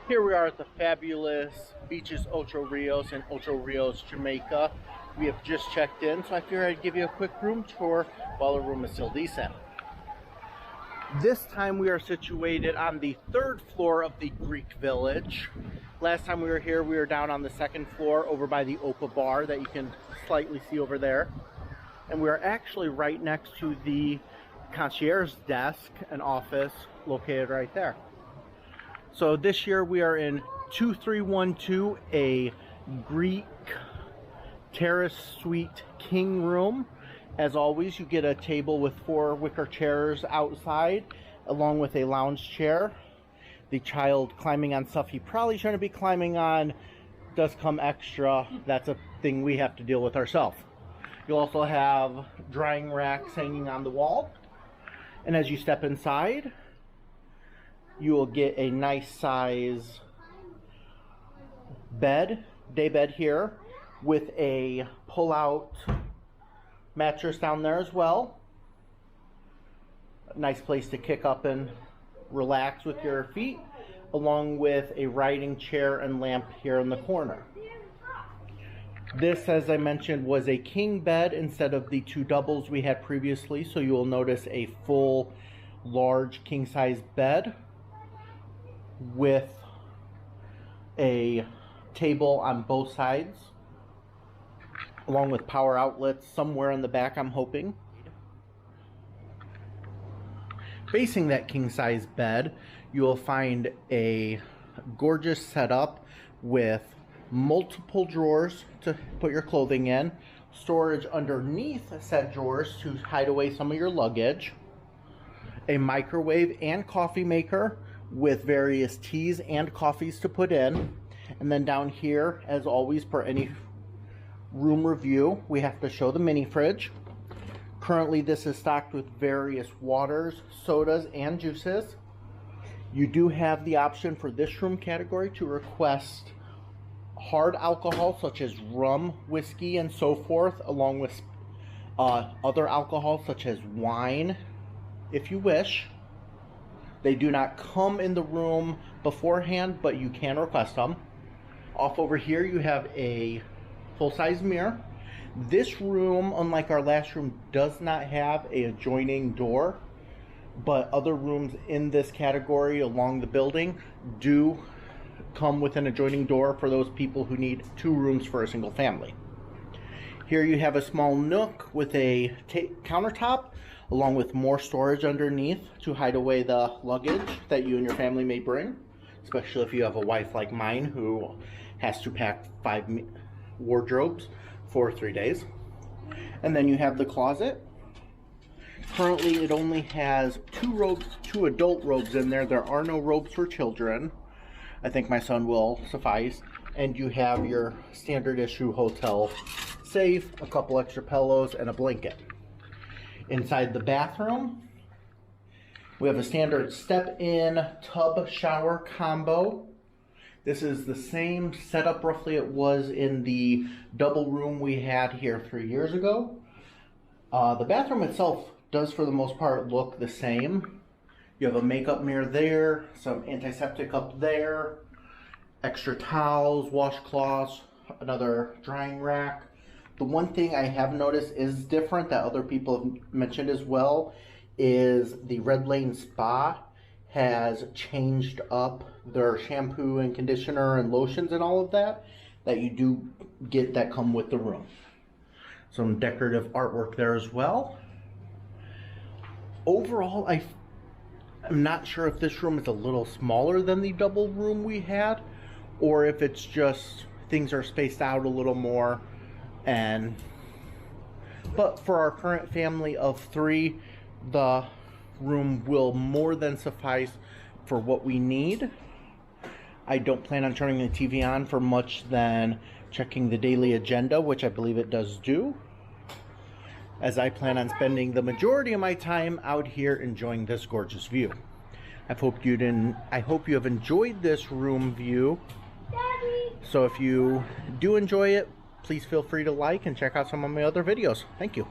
Here we are at the fabulous Beaches Ocho Rios in Ocho Rios, Jamaica. We have just checked in, so I figured I'd give you a quick room tour while the room is still decent. This time we are situated on the third floor of the Greek Village. Last time we were here, we were down on the second floor over by the Opa Bar that you can slightly see over there. And we are actually right next to the concierge desk and office located right there. So this year we are in 2312, a Greek terrace suite king room. As always, you get a table with 4 wicker chairs outside, along with a lounge chair. The child climbing on stuff he probably shouldn't be climbing on does come extra. That's a thing we have to deal with ourselves. You'll also have drying racks hanging on the wall. And as you step inside, you will get a nice size bed, day bed here, with a pull-out mattress down there as well. A nice place to kick up and relax with your feet, along with a writing chair and lamp here in the corner. This, as I mentioned, was a king bed instead of the 2 doubles we had previously, so you will notice a full, large king-size bed with a table on both sides, along with power outlets somewhere in the back, I'm hoping. Facing that king-size bed, you will find a gorgeous setup with multiple drawers to put your clothing in, storage underneath said drawers to hide away some of your luggage, a microwave and coffee maker with various teas and coffees to put in. And then down here, as always, per any room review, we have to show the mini fridge. Currently, this is stocked with various waters, sodas, and juices. You do have the option for this room category to request hard alcohol such as rum, whiskey, and so forth, along with other alcohol such as wine, if you wish. They do not come in the room beforehand, but you can request them. Off over here, you have a full-size mirror. This room, unlike our last room, does not have an adjoining door, but other rooms in this category along the building do come with an adjoining door for those people who need 2 rooms for a single family. Here you have a small nook with a countertop, along with more storage underneath to hide away the luggage that you and your family may bring, especially if you have a wife like mine who has to pack 5 wardrobes for 3 days. And then you have the closet. Currently it only has 2 adult robes in there. There are no robes for children. I think my son will suffice. And you have your standard issue hotel safe, a couple extra pillows, and a blanket. Inside the bathroom, we have a standard step-in tub shower combo. This is the same setup roughly it was in the double room we had here 3 years ago. The bathroom itself does for the most part look the same. You have a makeup mirror there, some antiseptic up there, extra towels, washcloths, another drying rack. The one thing I have noticed is different that other people have mentioned as well is the Red Lane Spa has changed up their shampoo and conditioner and lotions and all of that you do get that come with the room. Some decorative artwork there as well. Overall, I'm not sure if this room is a little smaller than the double room we had, or if it's just things are spaced out a little more. But for our current family of 3, the room will more than suffice for what we need. I don't plan on turning the TV on for much than checking the daily agenda, which I believe it does do, as I plan on spending the majority of my time out here enjoying this gorgeous view. I hope you have enjoyed this room view. So if you do enjoy it, please feel free to like and check out some of my other videos. Thank you.